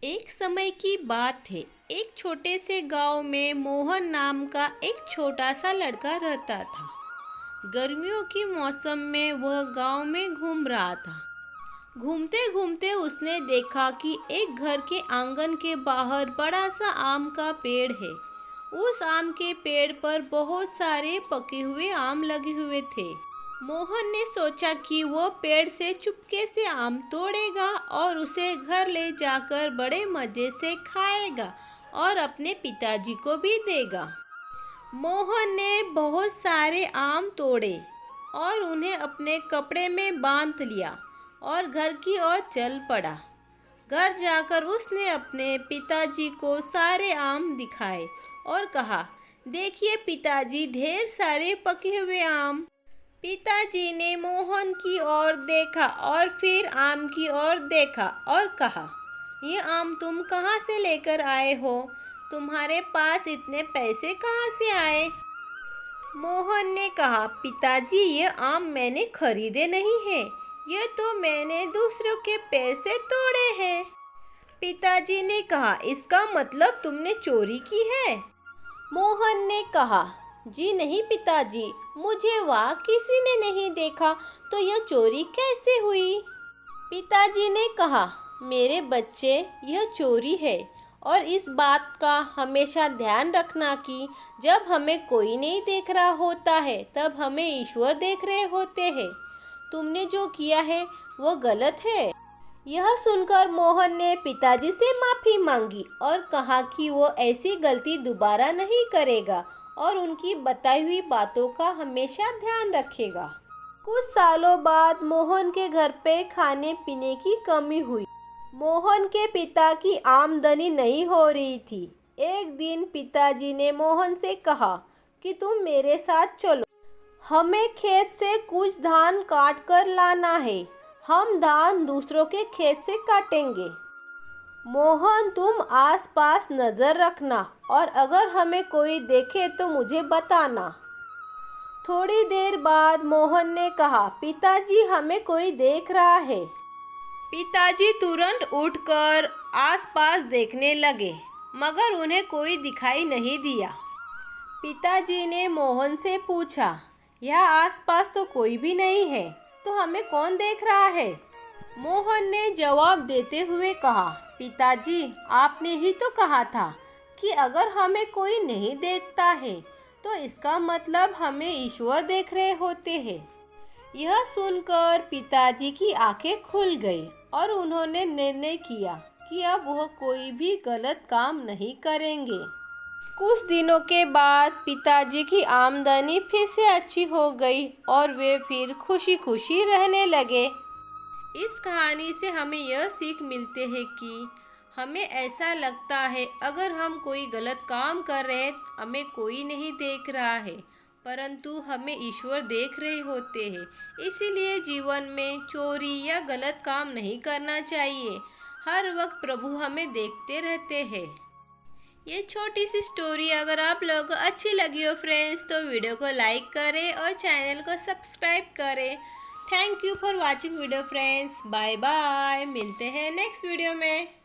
एक समय की बात है। एक छोटे से गांव में मोहन नाम का एक छोटा सा लड़का रहता था। गर्मियों की मौसम में वह गांव में घूम रहा था। घूमते घूमते उसने देखा कि एक घर के आंगन के बाहर बड़ा सा आम का पेड़ है। उस आम के पेड़ पर बहुत सारे पके हुए आम लगे हुए थे। मोहन ने सोचा कि वो पेड़ से चुपके से आम तोड़ेगा और उसे घर ले जाकर बड़े मज़े से खाएगा और अपने पिताजी को भी देगा। मोहन ने बहुत सारे आम तोड़े और उन्हें अपने कपड़े में बांध लिया और घर की ओर चल पड़ा। घर जाकर उसने अपने पिताजी को सारे आम दिखाए और कहा, देखिए पिताजी, ढेर सारे पके हुए आम। पिताजी ने मोहन की ओर देखा और फिर आम की ओर देखा और कहा, ये आम तुम कहाँ से लेकर आए हो? तुम्हारे पास इतने पैसे कहाँ से आए? मोहन ने कहा, पिताजी, ये आम मैंने खरीदे नहीं हैं, ये तो मैंने दूसरों के पेड़ से तोड़े हैं। पिताजी ने कहा, इसका मतलब तुमने चोरी की है? मोहन ने कहा, जी नहीं पिताजी, मुझे वहाँ किसी ने नहीं देखा, तो यह चोरी कैसे हुई? पिताजी ने कहा, मेरे बच्चे, यह चोरी है और इस बात का हमेशा ध्यान रखना कि जब हमें कोई नहीं देख रहा होता है तब हमें ईश्वर देख रहे होते हैं। तुमने जो किया है वो गलत है। यह सुनकर मोहन ने पिताजी से माफ़ी मांगी और कहा कि वो ऐसी गलती दोबारा नहीं करेगा और उनकी बताई हुई बातों का हमेशा ध्यान रखेगा। कुछ सालों बाद मोहन के घर पे खाने पीने की कमी हुई। मोहन के पिता की आमदनी नहीं हो रही थी। एक दिन पिताजी ने मोहन से कहा कि तुम मेरे साथ चलो, हमें खेत से कुछ धान काट कर लाना है। हम धान दूसरों के खेत से काटेंगे। मोहन, तुम आसपास नज़र रखना और अगर हमें कोई देखे तो मुझे बताना। थोड़ी देर बाद मोहन ने कहा, पिताजी, हमें कोई देख रहा है। पिताजी तुरंत उठकर आसपास देखने लगे, मगर उन्हें कोई दिखाई नहीं दिया। पिताजी ने मोहन से पूछा, यहाँ आसपास तो कोई भी नहीं है, तो हमें कौन देख रहा है? मोहन ने जवाब देते हुए कहा, पिताजी, आपने ही तो कहा था कि अगर हमें कोई नहीं देखता है तो इसका मतलब हमें ईश्वर देख रहे होते हैं। यह सुनकर पिताजी की आंखें खुल गई और उन्होंने निर्णय किया कि अब वह कोई भी गलत काम नहीं करेंगे। कुछ दिनों के बाद पिताजी की आमदनी फिर से अच्छी हो गई और वे फिर खुशी खुशी रहने लगे। इस कहानी से हमें यह सीख मिलते हैं कि हमें ऐसा लगता है अगर हम कोई गलत काम कर रहे हैं, हमें कोई नहीं देख रहा है, परंतु हमें ईश्वर देख रहे होते हैं। इसीलिए जीवन में चोरी या गलत काम नहीं करना चाहिए। हर वक्त प्रभु हमें देखते रहते हैं। ये छोटी सी स्टोरी अगर आप लोगों को अच्छी लगी हो फ्रेंड्स, तो वीडियो को लाइक करें और चैनल को सब्सक्राइब करें। Thank you for watching video friends. Bye bye, मिलते हैं नेक्स्ट वीडियो में।